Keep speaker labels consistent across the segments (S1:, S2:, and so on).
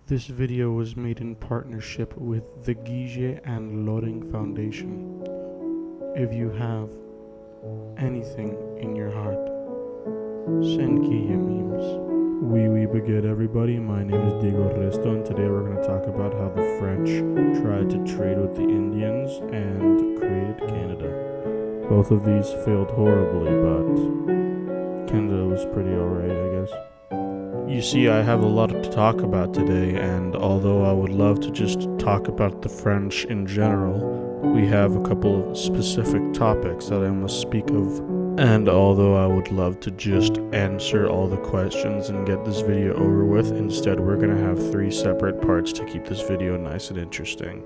S1: This video was made in partnership with the Guige and Loring Foundation. If you have anything in your heart, send Guille memes. Oui, baguette everybody, my name is Diego Resto, and today we're going to talk about how the French tried to trade with the Indians and created Canada. Both of these failed horribly, but Canada was pretty alright, I guess. You see, I have a lot to talk about today, and although I would love to just talk about the French in general, we have a couple of specific topics that I must speak of. And although I would love to just answer all the questions and get this video over with, instead we're going to have 3 separate parts to keep this video nice and interesting.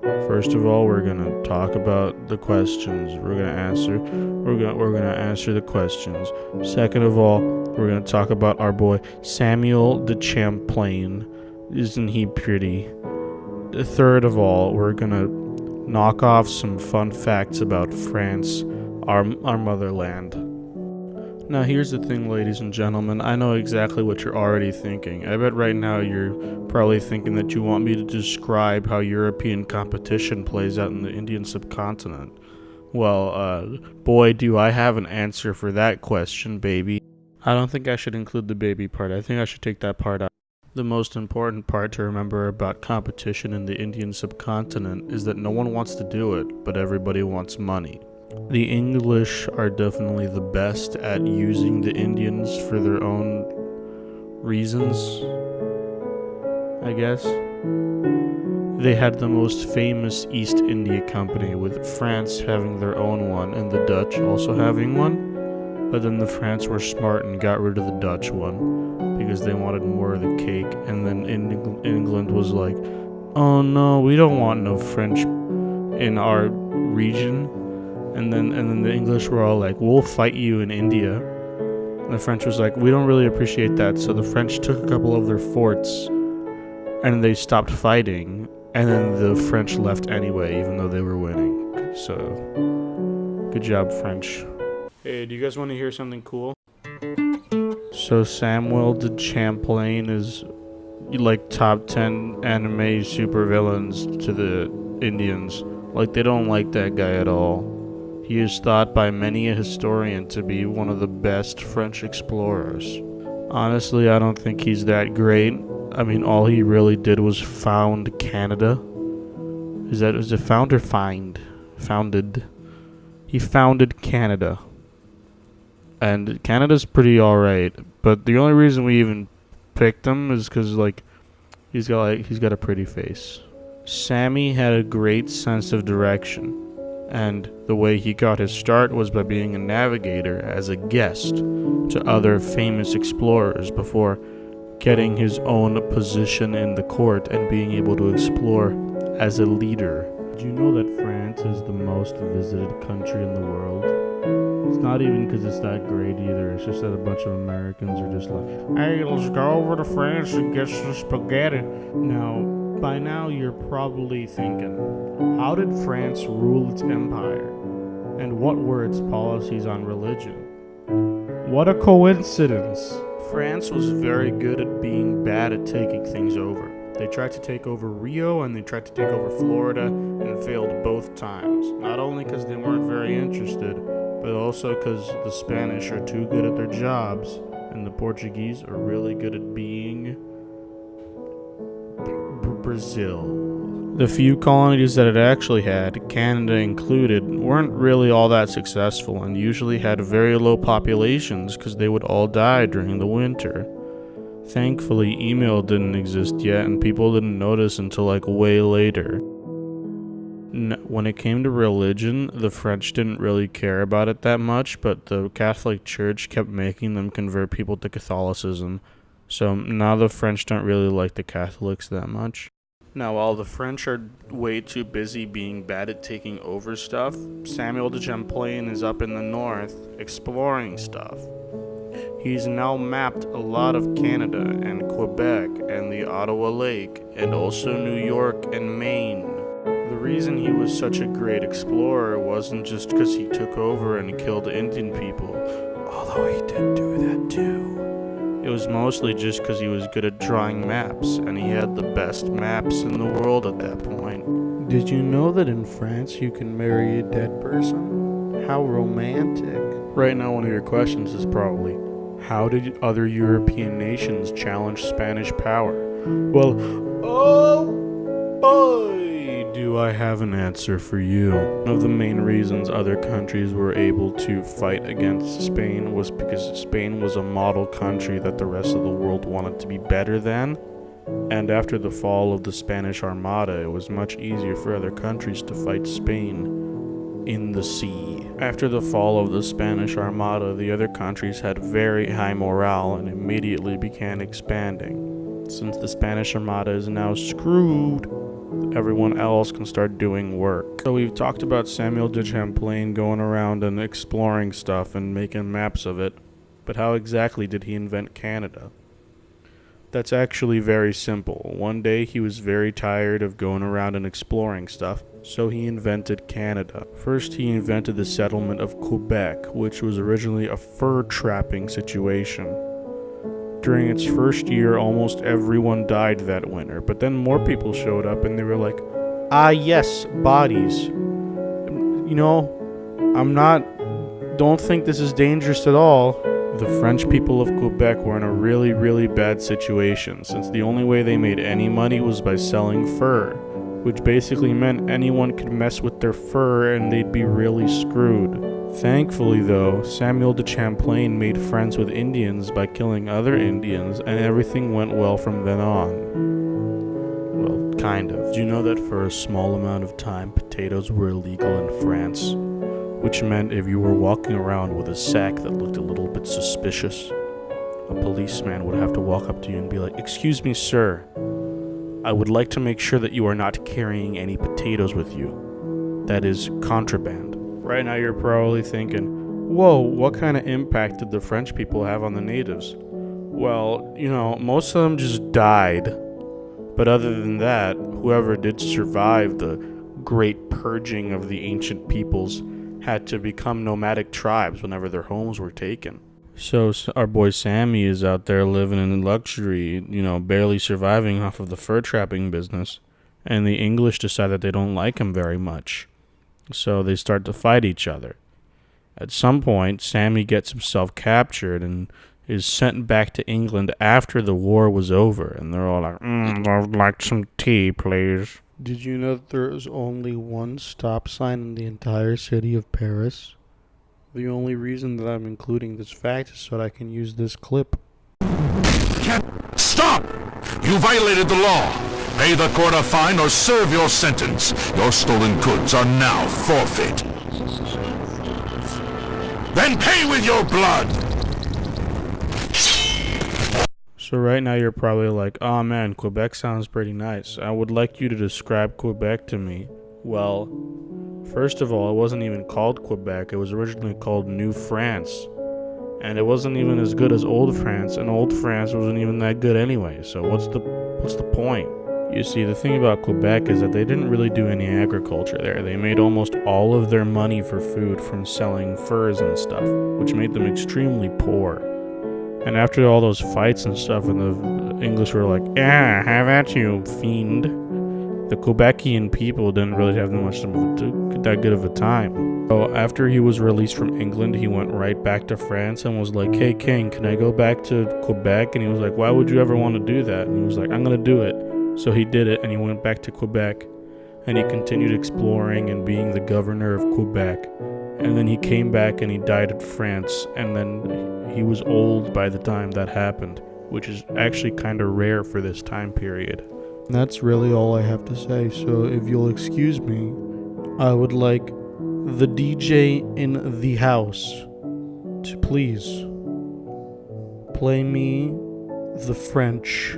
S1: First of all, we're going to talk about the questions. We're going to answer the questions. Second of all, we're going to talk about our boy Samuel de Champlain. Isn't he pretty? Third of all, we're going to knock off some fun facts about France, our motherland. Now here's the thing, ladies and gentlemen, I know exactly what you're already thinking. I bet right now you're probably thinking that you want me to describe how European competition plays out in the Indian subcontinent. Well, boy, do I have an answer for that question, baby. I don't think I should include the baby part. I think I should take that part out. The most important part to remember about competition in the Indian subcontinent is that no one wants to do it, but everybody wants money. The English are definitely the best at using the Indians for their own reasons, I guess. They had the most famous East India Company, with France having their own one and the Dutch also having one. But then the France were smart and got rid of the Dutch one because they wanted more of the cake. And then England was like, oh no, we don't want no French in our region. And then the English were all like, we'll fight you in India. And the French was like, we don't really appreciate that. So the French took a couple of their forts and they stopped fighting. And then the French left anyway, even though they were winning. So, good job, French. Hey, do you guys want to hear something cool? So Samuel de Champlain is like top 10 anime supervillains to the Indians. Like, they don't like that guy at all. He is thought by many a historian to be one of the best French explorers. Honestly, I don't think he's that great. I mean, all he really did was found Canada. Is it found or find? Founded. He founded Canada. And Canada's pretty alright. But the only reason we even picked him is because, like, he's got a pretty face. Sammy had a great sense of direction. And the way he got his start was by being a navigator as a guest to other famous explorers before getting his own position in the court and being able to explore as a leader. Did you know that France is the most visited country in the world? It's not even because it's that great either. It's just that a bunch of Americans are just like, hey, let's go over to France and get some spaghetti. Now, by now you're probably thinking, how did France rule its empire? And what were its policies on religion? What a coincidence! France was very good at being bad at taking things over. They tried to take over Rio and they tried to take over Florida and failed both times. Not only because they weren't very interested, but also because the Spanish are too good at their jobs and the Portuguese are really good at being Brazil. The few colonies that it actually had, Canada included, weren't really all that successful and usually had very low populations because they would all die during the winter. Thankfully, email didn't exist yet and people didn't notice until like way later. When it came to religion, the French didn't really care about it that much, but the Catholic Church kept making them convert people to Catholicism. So now the French don't really like the Catholics that much. Now, while the French are way too busy being bad at taking over stuff, Samuel de Champlain is up in the north exploring stuff. He's now mapped a lot of Canada and Quebec and the Ottawa Lake and also New York and Maine. The reason he was such a great explorer wasn't just because he took over and killed Indian people, although he did do that too. It was mostly just because he was good at drawing maps, and he had the best maps in the world at that point. Did you know that in France you can marry a dead person? How romantic. Right now, one of your questions is probably, how did other European nations challenge Spanish power? Well, oh boy, do I have an answer for you. One of the main reasons other countries were able to fight against Spain was because Spain was a model country that the rest of the world wanted to be better than. And after the fall of the Spanish Armada, it was much easier for other countries to fight Spain in the sea. After the fall of the Spanish Armada, the other countries had very high morale and immediately began expanding. Since the Spanish Armada is now screwed, everyone else can start doing work. So we've talked about Samuel de Champlain going around and exploring stuff and making maps of it, but how exactly did he invent Canada? That's actually very simple. One day he was very tired of going around and exploring stuff, so he invented Canada. First, he invented the settlement of Quebec, which was originally a fur trapping situation. During its first year, almost everyone died that winter, but then more people showed up and they were like, ah yes, bodies. You know, don't think this is dangerous at all. The French people of Quebec were in a really, really bad situation, since the only way they made any money was by selling fur, which basically meant anyone could mess with their fur and they'd be really screwed. Thankfully though, Samuel de Champlain made friends with Indians by killing other Indians, and everything went well from then on. Well, kind of. Do you know that for a small amount of time, potatoes were illegal in France? Which meant if you were walking around with a sack that looked a little bit suspicious, a policeman would have to walk up to you and be like, "Excuse me, sir. I would like to make sure that you are not carrying any potatoes with you. That is contraband." Right now you're probably thinking, whoa, what kind of impact did the French people have on the natives? Well, you know, most of them just died. But other than that, whoever did survive the great purging of the ancient peoples had to become nomadic tribes whenever their homes were taken. So our boy Sammy is out there living in luxury, you know, barely surviving off of the fur trapping business. And the English decide that they don't like him very much. So they start to fight each other. At some point, Sammy gets himself captured and is sent back to England after the war was over. And they're all like, I'd like some tea, please. Did you know that there is only one stop sign in the entire city of Paris? The only reason that I'm including this fact is so that I can use this clip.
S2: Stop! You violated the law. Pay the court a fine or serve your sentence. Your stolen goods are now forfeit. Then pay with your blood!
S1: So right now you're probably like, oh man, Quebec sounds pretty nice. I would like you to describe Quebec to me. Well, first of all, it wasn't even called Quebec. It was originally called New France. And it wasn't even as good as Old France, and Old France wasn't even that good anyway. So what's the point? You see, the thing about Quebec is that they didn't really do any agriculture there. They made almost all of their money for food from selling furs and stuff, which made them extremely poor. And after all those fights and stuff, and the English were like, yeah, have at you, fiend. The Quebecian people didn't really have that good of a time. So after he was released from England, he went right back to France and was like, hey, king, can I go back to Quebec? And he was like, why would you ever want to do that? And he was like, I'm going to do it. So he did it, and he went back to Quebec, and he continued exploring and being the governor of Quebec. And then he came back and he died in France, and then he was old by the time that happened, which is actually kind of rare for this time period. That's really all I have to say, so if you'll excuse me, I would like the DJ in the house to please play me the French